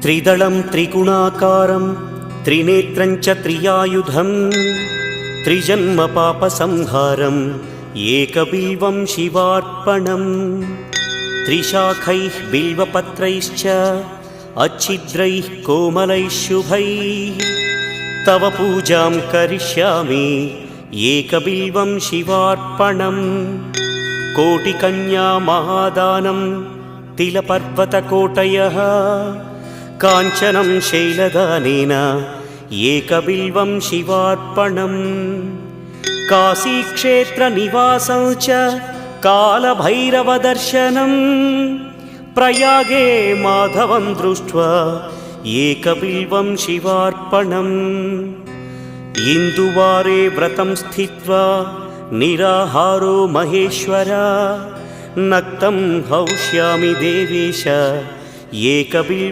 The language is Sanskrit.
त्रिदलं त्रिगुणाकारं त्रिनेत्रं च त्रियायुधं त्रिजन्म पापसंहारम् एकबिल्वं शिवार्पणम् त्रिशाखैः बिल्वपत्रैश्च अच्छिद्रैः कोमलैः शुभैः तव पूजां करिष्यामि एकबिल्वं शिवार्पणम् कोटिकन्या महादानं तिलपर्वतकोटयः काञ्चनं शैलदानेन एकबिल्वं शिवार्पणम् काशीक्षेत्रनिवासं च कालभैरवदर्शनं प्रयागे माधवं दृष्ट्वा एकबिल्वं शिवार्पणम् इन्दुवारे व्रतं स्थित्वा निराहारो महेश्वर नक्तं हौष्यामि देवेश एकबिल्वं